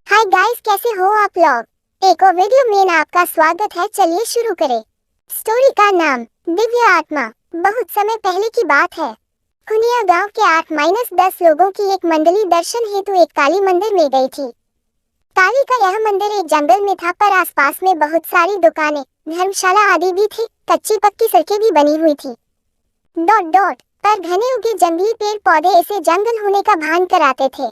Hi guys, कैसे हो आप लोग। एक और वीडियो में आपका स्वागत है। चलिए शुरू करें। स्टोरी का नाम दिव्य आत्मा। बहुत समय पहले की बात है। खुनिया गांव के 8-10 लोगों की एक मंडली दर्शन हेतु एक काली मंदिर में गई थी। काली का यह मंदिर एक जंगल में था, पर आसपास में बहुत सारी दुकानें, धर्मशाला आदि भी थी। कच्ची पक्की सड़कें भी बनी हुई थी। पर घने उगे जंगली पेड़ पौधे इसे जंगल होने का भान कराते थे।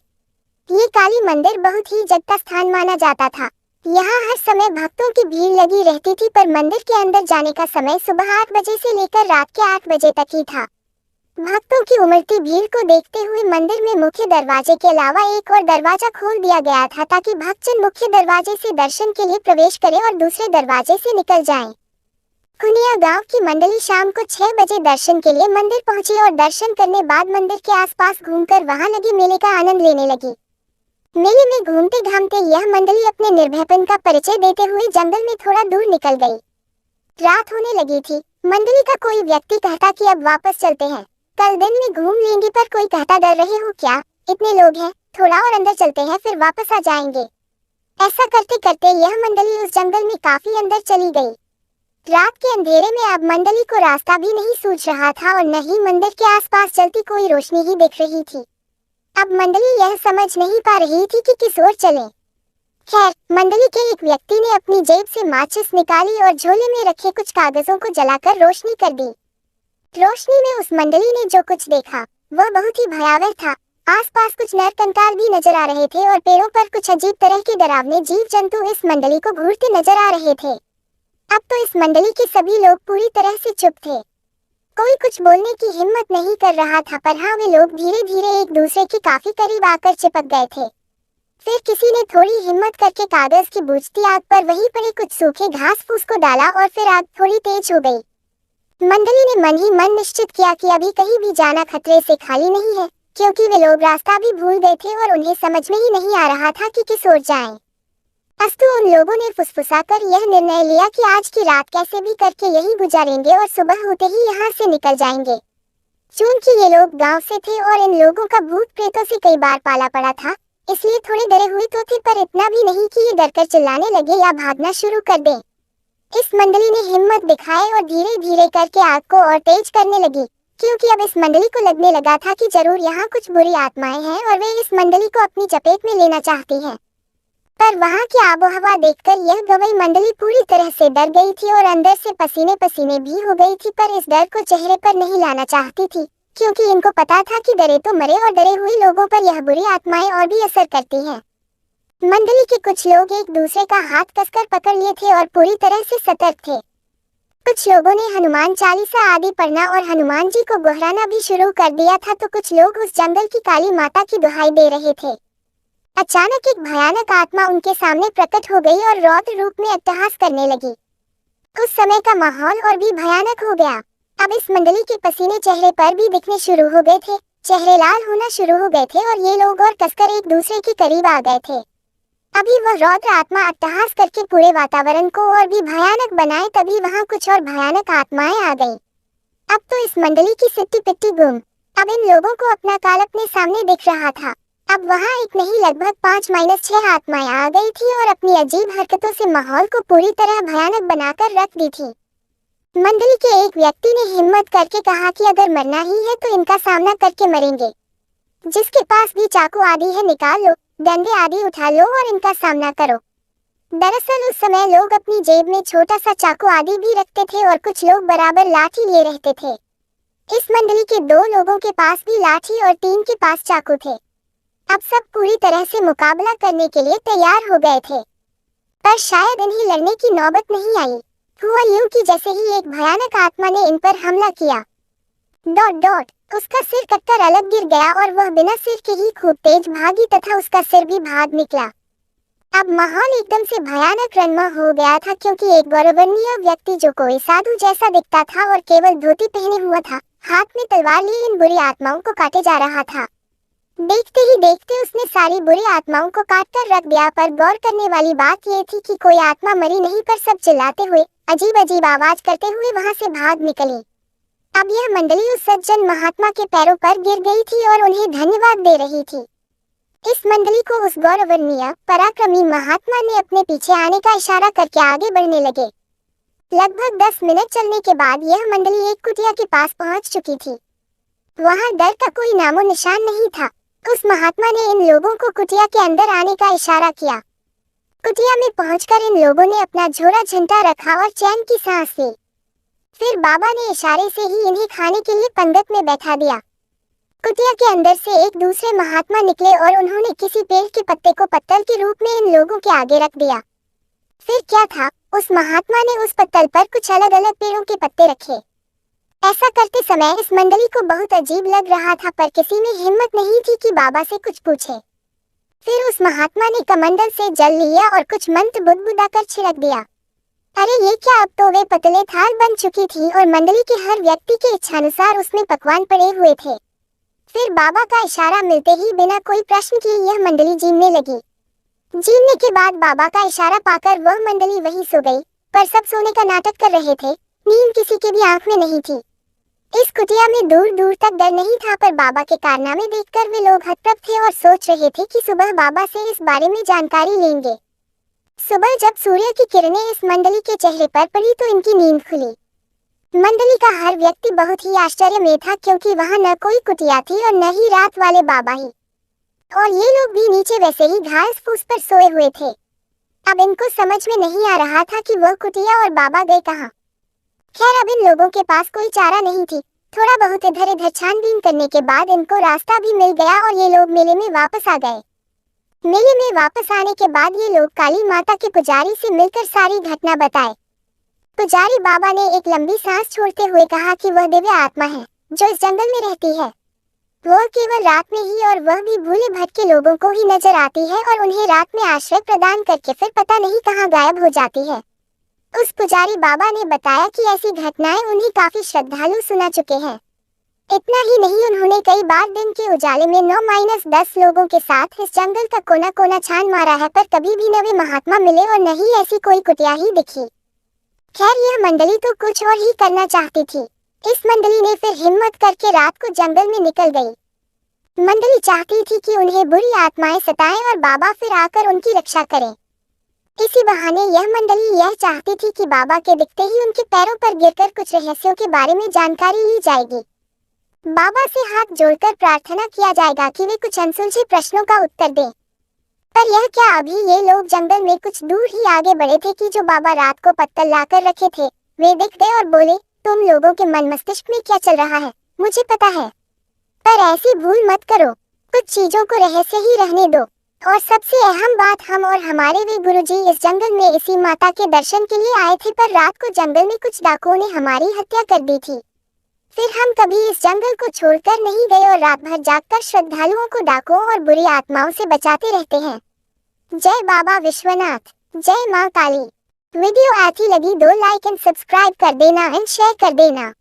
ये काली मंदिर बहुत ही जगता स्थान माना जाता था। यहाँ हर समय भक्तों की भीड़ लगी रहती थी, पर मंदिर के अंदर जाने का समय सुबह 8 बजे से लेकर रात के 8 बजे तक ही था। भक्तों की उमड़ती भीड़ को देखते हुए मंदिर में मुख्य दरवाजे के अलावा एक और दरवाजा खोल दिया गया था, ताकि भक्तजन मुख्य दरवाजे से दर्शन के लिए प्रवेश करें और दूसरे दरवाजे से निकल जाएं। खुनिया गांव की मंडली शाम को 6 बजे दर्शन के लिए मंदिर पहुंची और दर्शन करने बाद मंदिर के आसपास घूमकर वहां लगे मेले का आनंद लेने लगी। मेले में घूमते घामते यह मंडली अपने निर्भयपन का परिचय देते हुए जंगल में थोड़ा दूर निकल गई। रात होने लगी थी। मंडली का कोई व्यक्ति कहता कि अब वापस चलते हैं, कल दिन में घूम लेंगे, पर कोई कहता डर रहे हो क्या, इतने लोग हैं, थोड़ा और अंदर चलते हैं, फिर वापस आ जाएंगे। ऐसा करते करते यह मंडली उस जंगल में काफी अंदर चली गई। रात के अंधेरे में अब मंडली को रास्ता भी नहीं सूझ रहा था और न ही मंदिर के आसपास चलती कोई रोशनी ही दिख रही थी। अब मंडली यह समझ नहीं पा रही थी कि किस ओर चले। खैर, मंडली के एक व्यक्ति ने अपनी जेब से माचिस निकाली और झोले में रखे कुछ कागजों को जलाकर रोशनी कर दी। रोशनी में उस मंडली ने जो कुछ देखा वह बहुत ही भयावह था। आसपास कुछ नर कंकाल भी नजर आ रहे थे और पेड़ों पर कुछ अजीब तरह के डरावने जीव जंतु इस मंडली को घूरते नजर आ रहे थे। अब तो इस मंडली के सभी लोग पूरी तरह से चुप थे। कोई कुछ बोलने की हिम्मत नहीं कर रहा था, पर हाँ, वे लोग धीरे धीरे एक दूसरे के काफी करीब आकर चिपक गए थे। फिर किसी ने थोड़ी हिम्मत करके कागज की बुझती आग पर वहीं पड़े कुछ सूखे घास फूस को डाला और फिर आग थोड़ी तेज हो गई। मंडली ने मन ही मन निश्चित किया कि अभी कहीं भी जाना खतरे से खाली नहीं है, क्योंकि वे लोग रास्ता भी भूल गए थे और उन्हें समझ में ही नहीं आ रहा था कि किस ओर जाएं। अस्तु उन लोगों ने फुसफुसाकर यह निर्णय लिया कि आज की रात कैसे भी करके यही गुजारेंगे और सुबह होते ही यहाँ से निकल जाएंगे। चूंकि ये लोग गांव से थे और इन लोगों का भूत प्रेतों से कई बार पाला पड़ा था, इसलिए थोड़े डरे हुए तो थे, पर इतना भी नहीं कि ये डरकर चिल्लाने लगे या भागना शुरू कर दें। इस मंडली ने हिम्मत दिखाई और धीरे धीरे करके आग को और तेज करने लगी, क्योंकि अब इस मंडली को लगने लगा था कि जरूर यहाँ कुछ बुरी आत्माएं हैं और वे इस मंडली को अपनी चपेट में लेना चाहती हैं। पर वहाँ की आबोहवा देखकर यह गवई मंडली पूरी तरह से डर गई थी और अंदर से पसीने पसीने भी हो गई थी, पर इस डर को चेहरे पर नहीं लाना चाहती थी, क्योंकि इनको पता था कि डरे तो मरे और डरे हुए लोगों पर यह बुरी आत्माएं और भी असर करती हैं। मंडली के कुछ लोग एक दूसरे का हाथ कसकर पकड़ लिए थे और पूरी तरह से सतर्क थे। कुछ लोगों ने हनुमान चालीसा आदि पढ़ना और हनुमान जी को गोहराना भी शुरू कर दिया था, तो कुछ लोग उस जंगल की काली माता की दुहाई दे रहे थे। अचानक एक भयानक आत्मा उनके सामने प्रकट हो गई और रौद्र रूप में अट्टहास करने लगी। उस समय का माहौल और भी भयानक हो गया। अब इस मंडली के पसीने चेहरे पर भी दिखने शुरू हो गए थे, चेहरे लाल होना शुरू हो गए थे और ये लोग और कसकर एक दूसरे के करीब आ गए थे। अभी वह रौद्र आत्मा अट्टहास करके पूरे वातावरण को और भी भयानक बनाए, तभी वहाँ कुछ और भयानक आत्माएं आ गई। अब तो इस मंडली की सिट्टी पिट्टी गुम। अब इन लोगों को अपना काल अपने सामने दिख रहा था। अब वहाँ एक नहीं लगभग 5-6 आत्माएं आ गई थी और अपनी अजीब हरकतों से माहौल को पूरी तरह भयानक बनाकर रख दी थी। मंडली के एक व्यक्ति ने हिम्मत करके कहा कि अगर मरना ही है तो इनका सामना करके मरेंगे। जिसके पास भी चाकू आदि है निकाल लो, डंडे आदि उठा लो और इनका सामना करो। दरअसल उस समय लोग अपनी जेब में छोटा सा चाकू आदि भी रखते थे और कुछ लोग बराबर लाठी लिए रहते थे। इस मंडली के 2 लोगों के पास भी लाठी और 3 के पास चाकू थे। अब सब पूरी तरह से मुकाबला करने के लिए तैयार हो गए थे, पर शायद इन्हें लड़ने की नौबत नहीं आई। हुआ यूं कि जैसे ही एक भयानक आत्मा ने इन पर हमला किया, उसका सिर कटकर अलग गिर गया और वह बिना सिर के ही खूब तेज भागी तथा उसका सिर भी भाग निकला। अब माहौल एकदम से भयानक रंगमा हो गया था, क्योंकि एक गौरवनीय व्यक्ति जो कोई साधु जैसा दिखता था और केवल धोती पहने हुआ था, हाथ में तलवार लिए इन बुरी आत्माओं को काटे जा रहा था। देखते ही देखते उसने सारी बुरी आत्माओं को काट कर रख दिया। पर गौर करने वाली बात ये थी कि कोई आत्मा मरी नहीं, पर सब चिल्लाते हुए अजीब अजीब आवाज करते हुए वहां से भाग निकली। अब यह मंडली उस सज्जन महात्मा के पैरों पर गिर गई थी और उन्हें धन्यवाद दे रही थी। इस मंडली को उस गौरवनीय पराक्रमी महात्मा ने अपने पीछे आने का इशारा करके आगे बढ़ने लगे। लगभग 10 मिनट चलने के बाद यह मंडली एक कुटिया के पास पहुंच चुकी थी। वहां डर का कोई नामो निशान नहीं था। उस महात्मा ने इन लोगों को कुटिया के अंदर आने का इशारा किया। कुटिया में पहुंचकर इन लोगों ने अपना झोला झंटा रखा और चैन की सांस ली। फिर बाबा ने इशारे से ही इन्हें खाने के लिए पंगत में बैठा दिया। कुटिया के अंदर से एक दूसरे महात्मा निकले और उन्होंने किसी पेड़ के पत्ते को पत्तल के रूप में इन लोगों के आगे रख दिया। फिर क्या था, उस महात्मा ने उस पत्तल पर कुछ अलग अलग पेड़ों के पत्ते रखे। ऐसा करते समय इस मंडली को बहुत अजीब लग रहा था, पर किसी में हिम्मत नहीं थी कि बाबा से कुछ पूछे। फिर उस महात्मा ने कमंडल से जल लिया और कुछ मंत्र बुदबुदाकर छिड़क दिया। अरे ये क्या, अब तो वे पतले थाल बन चुकी थी और मंडली के हर व्यक्ति के इच्छानुसार उसमें पकवान पड़े हुए थे। फिर बाबा का इशारा मिलते ही बिना कोई प्रश्न किए यह मंडली जीने लगी। जीने के बाद बाबा का इशारा पाकर वह मंडली वहीं सो गई, पर सब सोने का नाटक कर रहे थे। नींद किसी के भी आंख में नहीं थी। इस कुटिया में दूर दूर तक डर नहीं था, पर बाबा के कारनामे देखकर वे लोग हतप्रभ थे और सोच रहे थे कि सुबह बाबा से इस बारे में जानकारी लेंगे। सुबह जब सूर्य की किरणें इस मंडली के चेहरे पर पड़ी तो इनकी नींद खुली। मंडली का हर व्यक्ति बहुत ही आश्चर्य में था, क्योंकि वहां न कोई कुटिया थी और न ही रात वाले बाबा ही, और ये लोग भी नीचे वैसे ही घास फूस पर सोए हुए थे। अब इनको समझ में नहीं आ रहा था कि वह कुटिया और बाबा गए कहाँ। खैर, अब इन लोगों के पास कोई चारा नहीं थी। थोड़ा बहुत इधर उधर छानबीन करने के बाद इनको रास्ता भी मिल गया और ये लोग मेले में वापस आ गए। मेले में वापस आने के बाद ये लोग काली माता के पुजारी से मिलकर सारी घटना बताए। पुजारी बाबा ने एक लंबी सांस छोड़ते हुए कहा कि वह दिव्य आत्मा है जो इस जंगल में रहती है। वह केवल रात में ही, और वह भी भूले भटके लोगों को ही नजर आती है और उन्हें रात में आश्रय प्रदान करके फिर पता नहीं कहाँ गायब हो जाती है। उस पुजारी बाबा ने बताया कि ऐसी घटनाएं उन्हें काफी श्रद्धालु सुना चुके हैं। इतना ही नहीं, उन्होंने कई बार दिन के उजाले में 9-10 लोगों के साथ इस जंगल का कोना कोना छान मारा है, पर कभी भी न वे महात्मा मिले और न ही ऐसी कोई कुटिया ही दिखी। खैर, यह मंडली तो कुछ और ही करना चाहती थी। इस मंडली ने फिर हिम्मत करके रात को जंगल में निकल गई। मंडली चाहती थी कि उन्हें बुरी आत्माएं सताएं और बाबा फिर आकर उनकी रक्षा करें। इसी बहाने यह मंडली यह चाहती थी कि बाबा के दिखते ही उनके पैरों पर गिरकर कुछ रहस्यों के बारे में जानकारी ली जाएगी। बाबा से हाथ जोड़कर प्रार्थना किया जाएगा कि वे कुछ अनसुलझे प्रश्नों का उत्तर दें। पर यह क्या, अभी ये लोग जंगल में कुछ दूर ही आगे बढ़े थे कि जो बाबा रात को पत्तल लाकर रखे थे वे दिख गए और बोले, तुम लोगों के मन मस्तिष्क में क्या चल रहा है मुझे पता है, पर ऐसी भूल मत करो। कुछ चीजों को रहस्य ही रहने दो। और सबसे अहम बात, हम और हमारे वे गुरुजी इस जंगल में इसी माता के दर्शन के लिए आए थे, पर रात को जंगल में कुछ डाकुओं ने हमारी हत्या कर दी थी। फिर हम कभी इस जंगल को छोड़कर नहीं गए और रात भर जागकर श्रद्धालुओं को डाकुओं और बुरी आत्माओं से बचाते रहते हैं। जय बाबा विश्वनाथ, जय माँ काली। वीडियो अच्छी लगी 2 लाइक एंड सब्सक्राइब कर देना एंड शेयर कर देना।